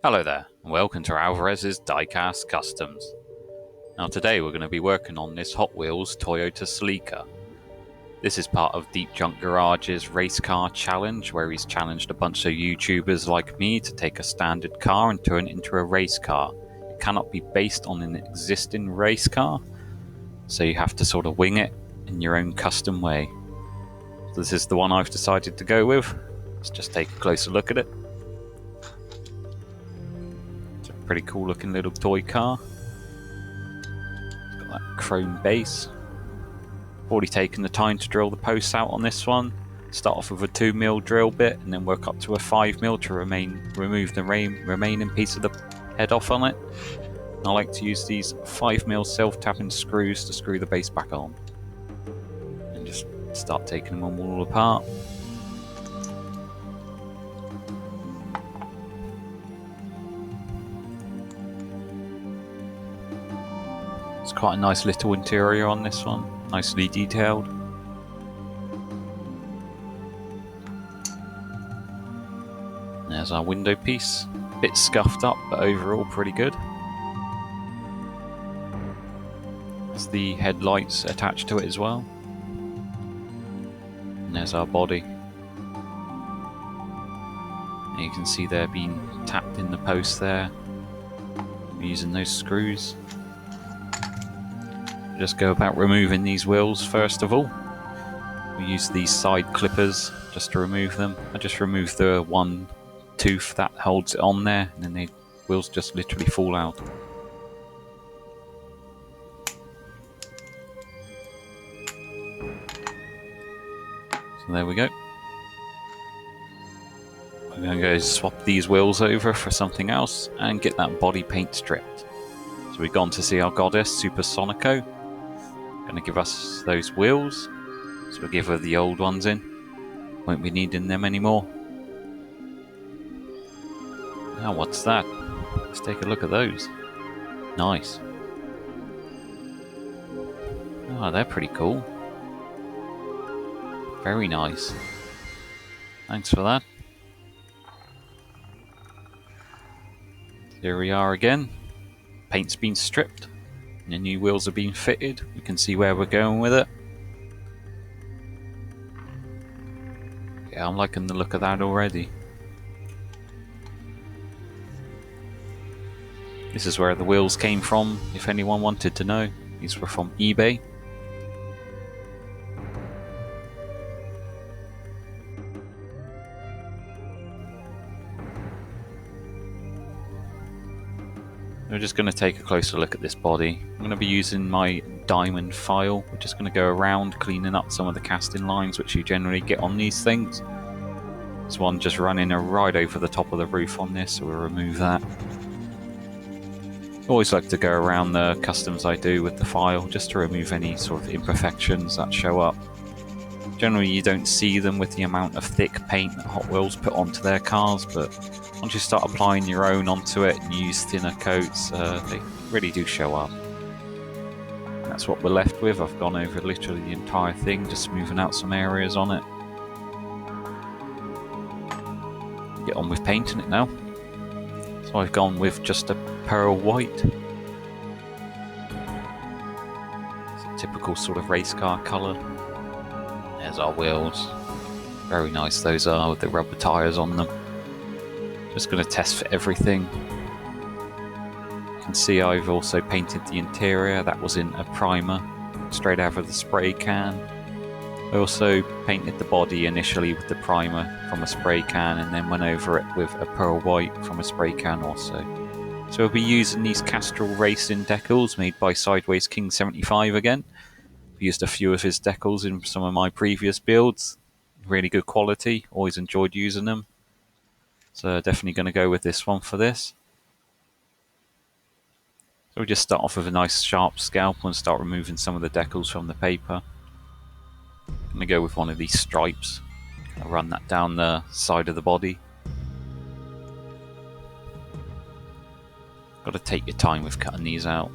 Hello there, and welcome to Alvarez's Diecast Customs. Now today we're going to be working on this Hot Wheels Toyota Celica. This is part of Deep Junk Garage's race car challenge, where he's challenged a bunch of YouTubers like me to take a standard car and turn it into a race car. It cannot be based on an existing race car, so you have to sort of wing it in your own custom way. So this is the one I've decided to go with. Let's just take a closer look at it. Pretty cool looking little toy car. It's got that chrome base. Already taken the time to drill the posts out on this one. Start off with a 2mm drill bit and then work up to a 5mm to remove the remaining piece of the head off on it. And I like to use these 5mm self-tapping screws to screw the base back on. And just start taking them all apart. It's quite a nice little interior on this one, nicely detailed. There's our window piece, a bit scuffed up, but overall pretty good. There's the headlights attached to it as well. And there's our body. And you can see they're being tapped in the post there. We're using those screws. Just go about removing these wheels first of all. We use these side clippers just to remove them. I just remove the one tooth that holds it on there, and then the wheels just literally fall out. So there we go. We're going to go swap these wheels over for something else and get that body paint stripped. So we've gone to see our goddess, Supersonico. Going to give us those wheels, so we'll give her the old ones in. Won't be needing them anymore. Now what's that? Let's take a look at those. Nice. Oh, they're pretty cool. Very nice. Thanks for that. Here we are again. Paint's been stripped. And the new wheels are being fitted. We can see where we're going with it. Yeah, I'm liking the look of that already. This is where the wheels came from, if anyone wanted to know. These were from eBay. We're just going to take a closer look at this body. I'm going to be using my diamond file. We're just going to go around cleaning up some of the casting lines which you generally get on these things. There's one just running right over the top of the roof on this, so we'll remove that. I always like to go around the customs I do with the file just to remove any sort of imperfections that show up. Generally you don't see them with the amount of thick paint that Hot Wheels put onto their cars, but once you start applying your own onto it and use thinner coats, they really do show up. And that's what we're left with. I've gone over literally the entire thing, just smoothing out some areas on it. Get on with painting it now. So I've gone with just a pearl white. It's a typical sort of race car colour. There's our wheels. Very nice those are, with the rubber tyres on them. Just going to test for everything. You can see I've also painted the interior. That was in a primer, straight out of the spray can. I also painted the body initially with the primer from a spray can, and then went over it with a pearl white from a spray can also. So we'll be using these Castrol Racing decals made by Sideways King 75 again. I've used a few of his decals in some of my previous builds. Really good quality, always enjoyed using them. So definitely going to go with this one for this. So we'll just start off with a nice sharp scalpel and start removing some of the decals from the paper. I'm going to go with one of these stripes. I'll run that down the side of the body. Got to take your time with cutting these out.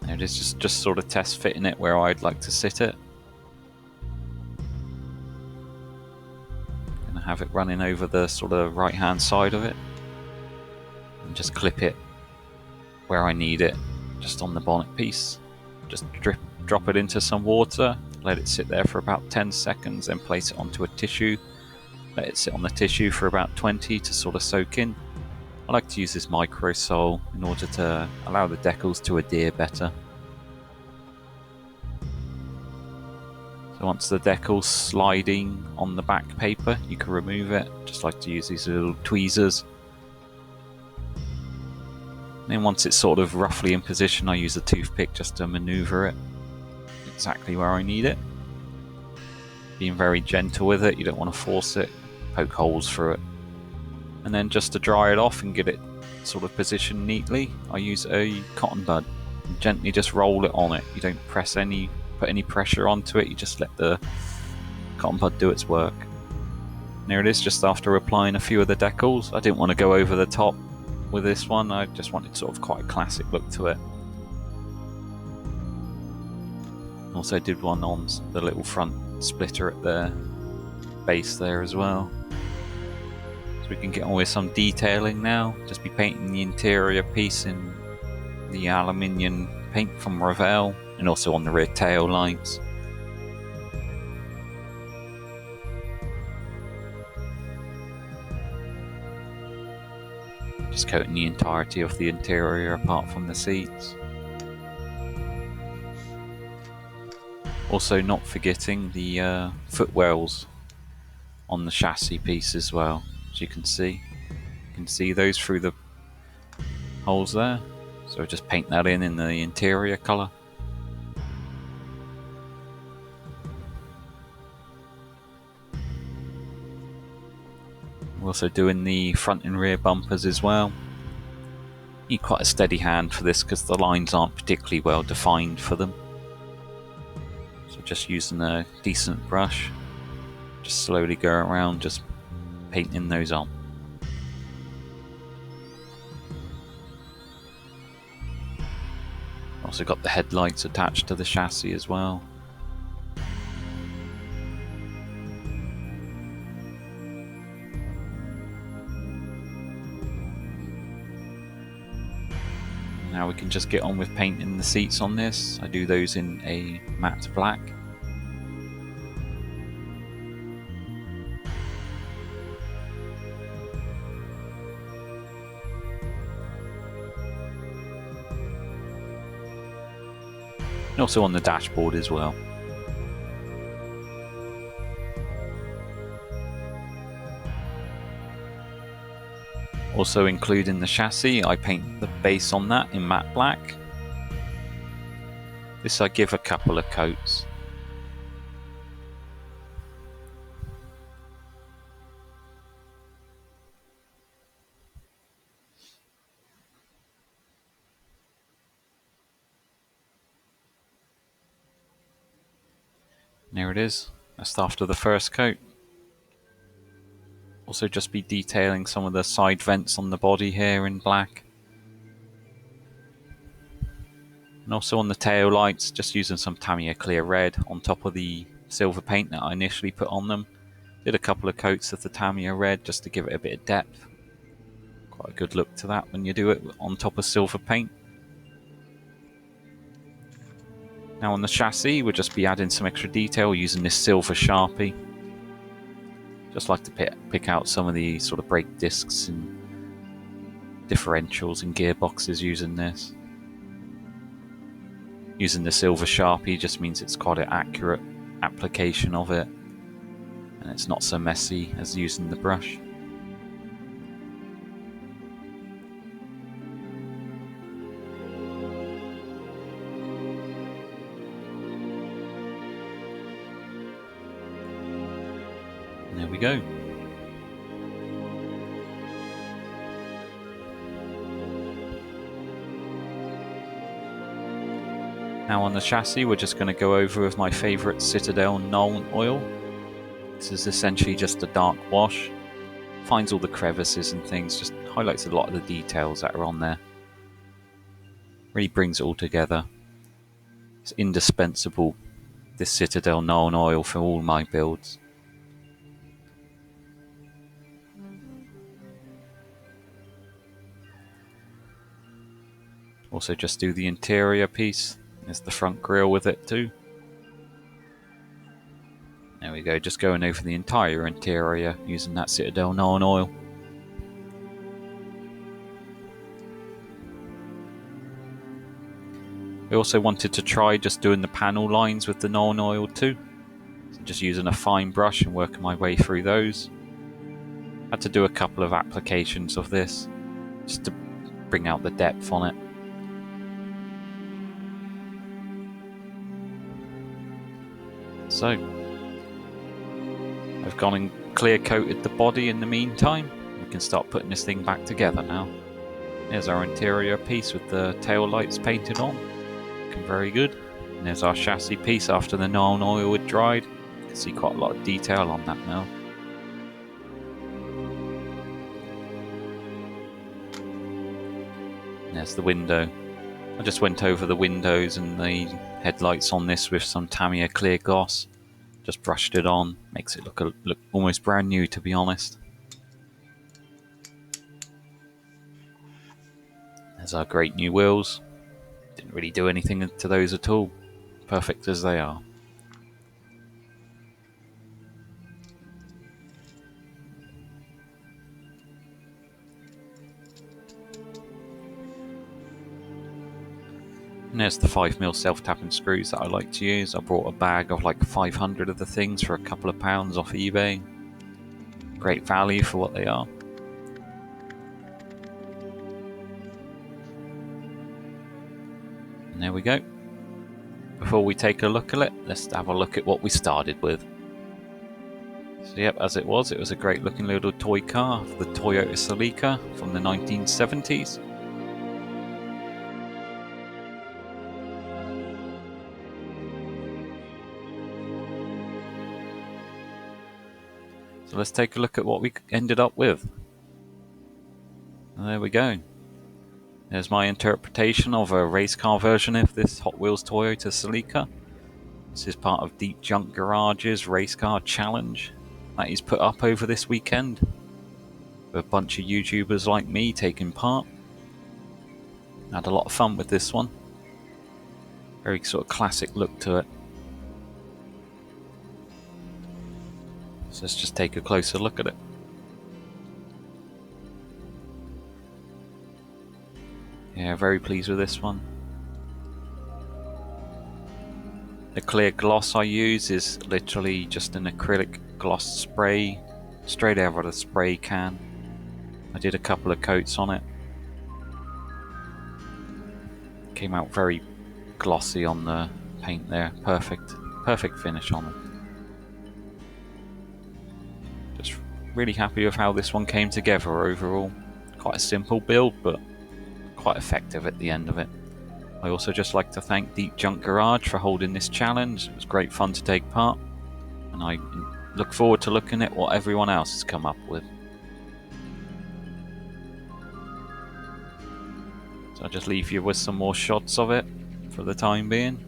There it is, just sort of test fitting it where I'd like to sit it. have it running over the sort of right hand side of it, and just clip it where I need it, just on the bonnet piece. Just drop it into some water, let it sit there for about 10 seconds, then place it onto a tissue, let it sit on the tissue for about 20 to sort of soak in. I like to use this micro sole in order to allow the decals to adhere better. So once the decal's sliding on the back paper, you can remove it. Just like to use these little tweezers. And then once it's sort of roughly in position, I use a toothpick just to maneuver it exactly where I need it. Being very gentle with it, you don't want to force it, poke holes through it. And then just to dry it off and get it sort of positioned neatly, I use a cotton bud and gently just roll it on it. You don't put any pressure onto it, you just let the cotton bud do its work. And there it is, just after applying a few of the decals. I didn't want to go over the top with this one, I just wanted sort of quite a classic look to it. Also did one on the little front splitter at the base there as well. So we can get on with some detailing now. Just be painting the interior piece in the aluminium paint from Revell, and also on the rear tail lights. Just coating the entirety of the interior apart from the seats. Also not forgetting the footwells on the chassis piece as well, as you can see. You can see those through the holes there. So just paint that in the interior colour. We're also doing the front and rear bumpers as well. Need quite a steady hand for this because the lines aren't particularly well defined for them. So just using a decent brush, just slowly go around just painting those on. Also got the headlights attached to the chassis as well. Now we can just get on with painting the seats on this. I do those in a matte black. And also on the dashboard as well. Also including the chassis, I paint the base on that in matte black. This I give a couple of coats. And there it is, that's after the first coat. Also just be detailing some of the side vents on the body here in black. And also on the tail lights, just using some Tamiya Clear Red on top of the silver paint that I initially put on them. Did a couple of coats of the Tamiya Red just to give it a bit of depth. Quite a good look to that when you do it on top of silver paint. Now on the chassis, we'll just be adding some extra detail using this silver Sharpie. Just like to pick out some of the sort of brake discs and differentials and gearboxes using this. Using the silver Sharpie just means it's quite an accurate application of it, and it's not so messy as using the brush. And there we go. Now on the chassis, we're just going to go over with my favourite Citadel Nuln oil. This is essentially just a dark wash. Finds all the crevices and things, just highlights a lot of the details that are on there. Really brings it all together. It's indispensable, this Citadel Nuln oil, for all my builds. Also just do the interior piece. There's the front grille with it too. There we go, just going over the entire interior using that Citadel non-oil. We also wanted to try just doing the panel lines with the non-oil too. So just using a fine brush and working my way through those. Had to do a couple of applications of this just to bring out the depth on it. So I've gone and clear coated the body in the meantime. We can start putting this thing back together now. There's our interior piece with the tail lights painted on. Looking very good. And there's our chassis piece after the non-oil had dried. You can see quite a lot of detail on that now. And there's the window. I just went over the windows and the headlights on this with some Tamiya clear gloss. Just brushed it on, makes it look almost brand new, to be honest. There's our great new wheels. Didn't really do anything to those at all. Perfect as they are. And there's the 5mm self-tapping screws that I like to use. I bought a bag of like 500 of the things for a couple of pounds off eBay. Great value for what they are. And there we go. Before we take a look at it, let's have a look at what we started with. So yep, as it was a great looking little toy car, the Toyota Celica from the 1970s. So let's take a look at what we ended up with. And there we go. There's my interpretation of a race car version of this Hot Wheels Toyota Celica. This is part of Deep Junk Garage's race car challenge that is put up over this weekend, with a bunch of YouTubers like me taking part. Had a lot of fun with this one. Very sort of classic look to it. So let's just take a closer look at it. Yeah, very pleased with this one. The clear gloss I use is literally just an acrylic gloss spray, straight out of the spray can. I did a couple of coats on it. Came out very glossy on the paint there. Perfect finish on it. Just really happy with how this one came together overall. Quite a simple build, but quite effective at the end of it. I also just like to thank Deep Junk Garage for holding this challenge. It was great fun to take part, and I look forward to looking at what everyone else has come up with. So I'll just leave you with some more shots of it for the time being.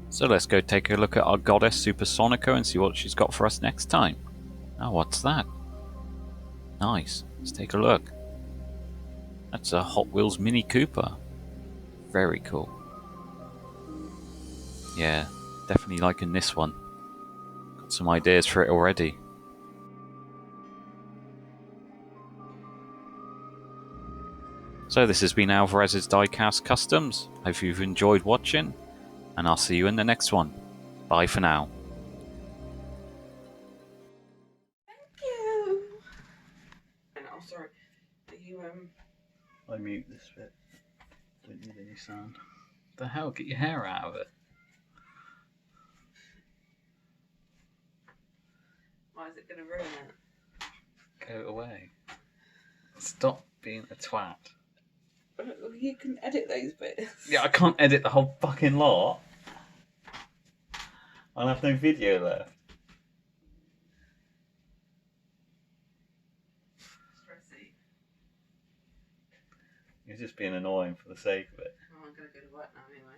So let's go take a look at our goddess Supersonica and see what she's got for us next time. Oh, what's that? Nice. Let's take a look. That's a Hot Wheels Mini Cooper. Very cool. Yeah, definitely liking this one. Got some ideas for it already. So this has been Alvarez's Diecast Customs. Hope you've enjoyed watching, and I'll see you in the next one. Bye for now. Thank you. Oh, sorry. Are you I mute this bit. Don't need any sound. The hell? Get your hair out of it. Why is it going to ruin it? Go away. Stop being a twat. Well, you can edit those bits. Yeah, I can't edit the whole fucking lot. I'll have no video left. Stressy. You're just being annoying for the sake of it. Oh, I'm going to go to work now anyway.